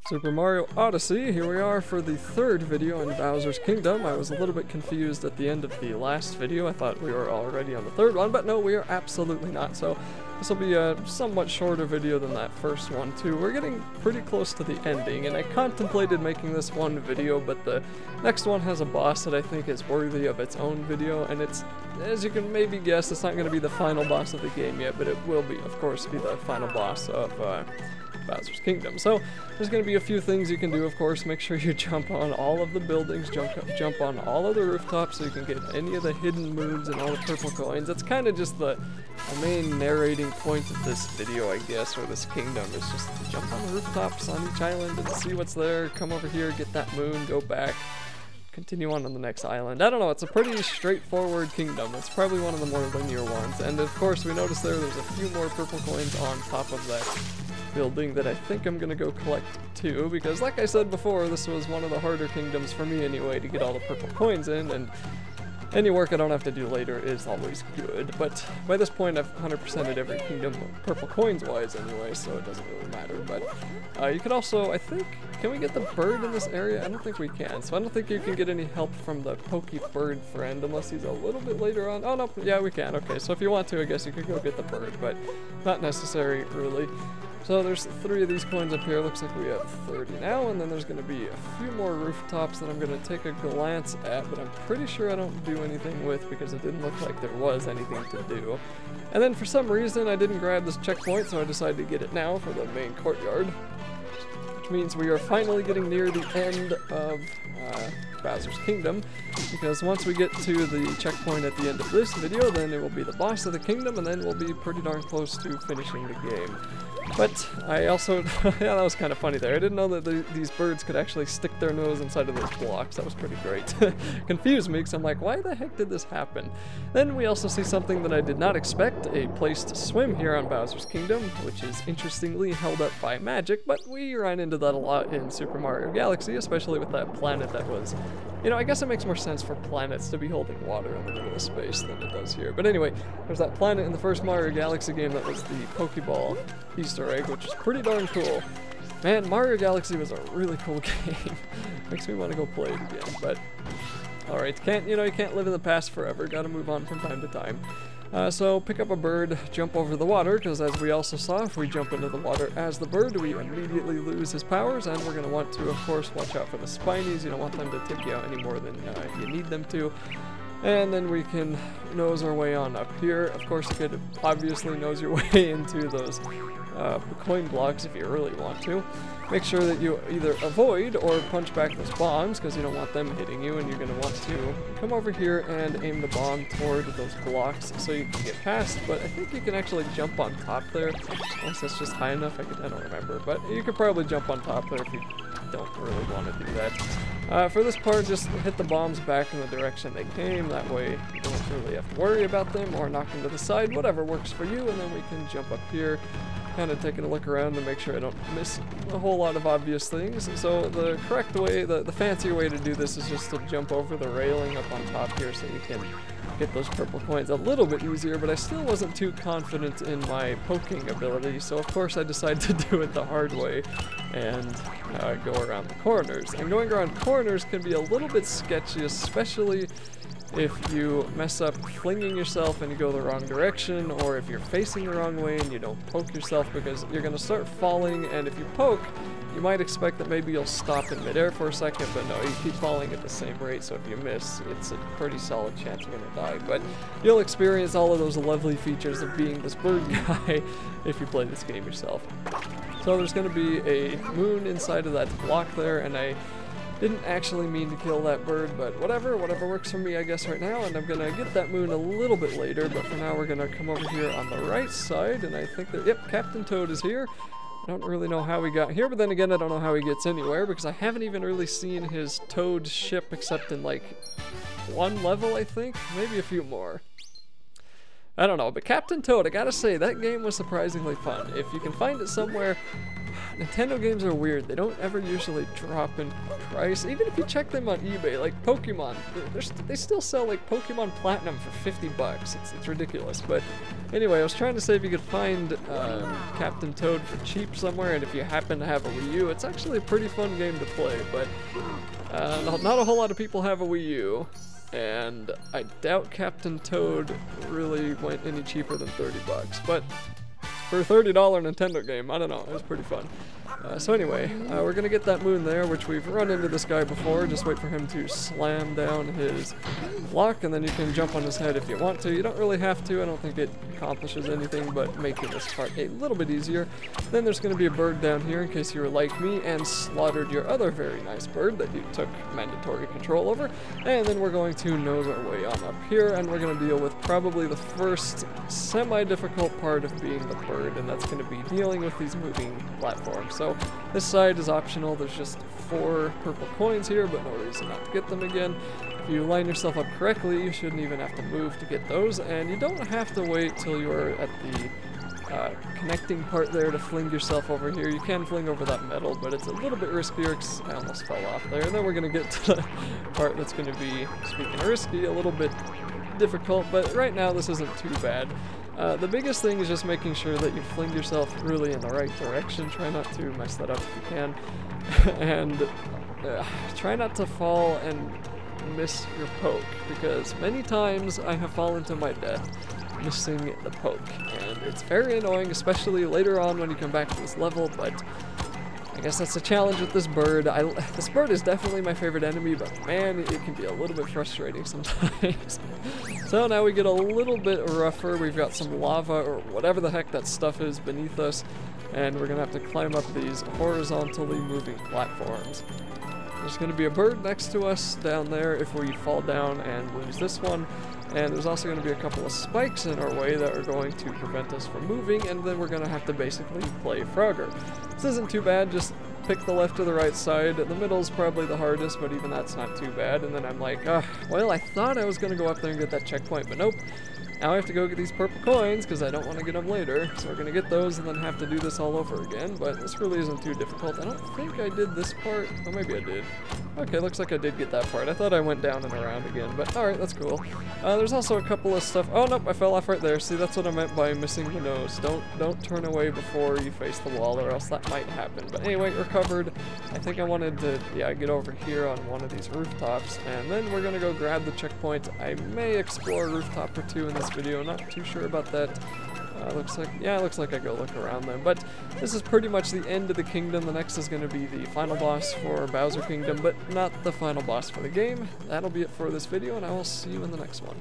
Super Mario Odyssey, here we are for the third video in Bowser's Kingdom. I was a little bit confused at the end of the last video. I thought we were already on the third one, but no, we are absolutely not. So this will be a somewhat shorter video than that first one too. We're getting pretty close to the ending, and I contemplated making this one video, but the next one has a boss that I think is worthy of its own video, and it's, as you can maybe guess, it's not going to be the final boss of the game yet, but it will be, of course, be the final boss of Bowser's Kingdom. So there's going to be a few things you can do, of course. Make sure you jump on all of the buildings, jump on all of the rooftops so you can get any of the hidden moons and all the purple coins. That's kind of just the main narrating point of this video, I guess, or this kingdom, is just to jump on the rooftops on each island and see what's there, come over here, get that moon, go back, continue on the next island. I don't know, it's a pretty straightforward kingdom. It's probably one of the more linear ones. And of course, we noticed there's a few more purple coins on top of that building that I think I'm gonna go collect too, because like I said before, this was one of the harder kingdoms for me anyway to get all the purple coins in, and any work I don't have to do later is always good. But by this point I've 100%ed every kingdom purple coins wise anyway, so it doesn't really matter. But you could also, I think, can we get the bird in this area? I don't think we can, so I don't think you can get any help from the pokey bird friend unless he's a little bit later on. Oh no, yeah we can. Okay, so if you want to, I guess you could go get the bird, but not necessary really. So there's 3 of these coins up here. Looks like we have 30 now, and then there's going to be a few more rooftops that I'm going to take a glance at, but I'm pretty sure I don't do anything with because it didn't look like there was anything to do. And then for some reason I didn't grab this checkpoint, so I decided to get it now for the main courtyard, which means we are finally getting near the end of Bowser's Kingdom, because once we get to the checkpoint at the end of this video, then it will be the boss of the kingdom, and then we'll be pretty darn close to finishing the game. But I also, yeah, that was kind of funny there. I didn't know that these birds could actually stick their nose inside of those blocks. That was pretty great. Confused me, because I'm like, why the heck did this happen? Then we also see something that I did not expect, a place to swim here on Bowser's Kingdom, which is interestingly held up by magic, but we ran into that a lot in Super Mario Galaxy, especially with that planet that was, you know, I guess it makes more sense for planets to be holding water in the middle of space than it does here. But anyway, there's that planet in the first Mario Galaxy game that was the Pokeball Easter egg, which is pretty darn cool. Man, Mario Galaxy was a really cool game. Makes me want to go play it again, but alright, you can't live in the past forever, gotta move on from time to time. So pick up a bird, jump over the water, because as we also saw, if we jump into the water as the bird, we immediately lose his powers, and we're going to want to, of course, watch out for the spinies. You don't want them to take you out any more than you need them to. And then we can nose our way on up here. Of course, you could obviously nose your way into those coin blocks if you really want to. Make sure that you either avoid or punch back those bombs, because you don't want them hitting you, and you're going to want to come over here and aim the bomb toward those blocks so you can get past. But I think you can actually jump on top there, unless that's just high enough. I don't remember, but you could probably jump on top there if you don't really want to do that. For this part, just hit the bombs back in the direction they came. That way you don't really have to worry about them, or knock them to the side, whatever works for you. And then we can jump up here, kind of taking a look around to make sure I don't miss a whole lot of obvious things. So the correct way, the fancier way to do this is just to jump over the railing up on top here so you can get those purple coins a little bit easier, but I still wasn't too confident in my poking ability, so of course I decided to do it the hard way and go around the corners. And going around corners can be a little bit sketchy, especially if you mess up flinging yourself and you go the wrong direction, or if you're facing the wrong way and you don't poke yourself, because you're going to start falling, and if you poke, you might expect that maybe you'll stop in midair for a second, but no, you keep falling at the same rate, so if you miss, it's a pretty solid chance you're going to die. But you'll experience all of those lovely features of being this bird guy if you play this game yourself. So there's going to be a moon inside of that block there, and I didn't actually mean to kill that bird, but whatever works for me, I guess, right now. And I'm gonna get that moon a little bit later, but for now we're gonna come over here on the right side, and I think that, yep, Captain Toad is here. I don't really know how he got here, but then again, I don't know how he gets anywhere, because I haven't even really seen his Toad ship except in like one level, I think, maybe a few more. I don't know, but Captain Toad, I gotta say, that game was surprisingly fun. If you can find it somewhere, Nintendo games are weird. They don't ever usually drop in price. Even if you check them on eBay, like Pokemon, they still sell like Pokemon Platinum for 50 bucks. It's ridiculous. But anyway, I was trying to say if you could find Captain Toad for cheap somewhere, and if you happen to have a Wii U, it's actually a pretty fun game to play. But not a whole lot of people have a Wii U, and I doubt Captain Toad really went any cheaper than 30 bucks. But for a $30 Nintendo game, I don't know, it was pretty fun. So anyway, we're gonna get that moon there, which we've run into this guy before. Just wait for him to slam down his block, and then you can jump on his head if you want to. You don't really have to. I don't think it accomplishes anything but making this part a little bit easier. Then there's gonna be a bird down here in case you were like me and slaughtered your other very nice bird that you took mandatory control over. And then we're going to nose our way on up here, and we're gonna deal with probably the first semi-difficult part of being the bird, and that's gonna be dealing with these moving platforms. So this side is optional. There's just 4 purple coins here, but no reason not to get them again. If you line yourself up correctly, you shouldn't even have to move to get those, and you don't have to wait till you're at the connecting part there to fling yourself over here. You can fling over that metal, but it's a little bit riskier because I almost fell off there. And then we're going to get to the part that's going to be, speaking of risky, a little bit difficult, but right now this isn't too bad. The biggest thing is just making sure that you fling yourself really in the right direction. Try not to mess that up if you can. And try not to fall and miss your poke, because many times I have fallen to my death missing the poke. And it's very annoying, especially later on when you come back to this level, but I guess that's the challenge with this bird. This bird is definitely my favorite enemy, but man, it can be a little bit frustrating sometimes. So now we get a little bit rougher. We've got some lava, or whatever the heck that stuff is, beneath us, and we're gonna have to climb up these horizontally moving platforms. There's gonna be a bird next to us down there if we fall down and lose this one. And there's also going to be a couple of spikes in our way that are going to prevent us from moving, and then we're going to have to basically play Frogger. This isn't too bad, just pick the left or the right side. The middle's probably the hardest, but even that's not too bad. And then I'm like, well, I thought I was going to go up there and get that checkpoint, but nope. Now I have to go get these purple coins because I don't want to get them later. So we're going to get those and then have to do this all over again, but this really isn't too difficult. I don't think I did this part. Oh, maybe I did. Okay, looks like I did get that part. I thought I went down and around again, but alright, that's cool. There's also a couple of stuff. Oh, nope, I fell off right there. See, that's what I meant by missing the nose. Don't turn away before you face the wall, or else that might happen. But anyway, recovered. I think I wanted to, get over here on one of these rooftops, and then we're gonna go grab the checkpoint. I may explore a rooftop or two in this video. Not too sure about that. Looks like I go look around them. But this is pretty much the end of the kingdom. The next is going to be the final boss for Bowser Kingdom, but not the final boss for the game. That'll be it for this video, and I will see you in the next one.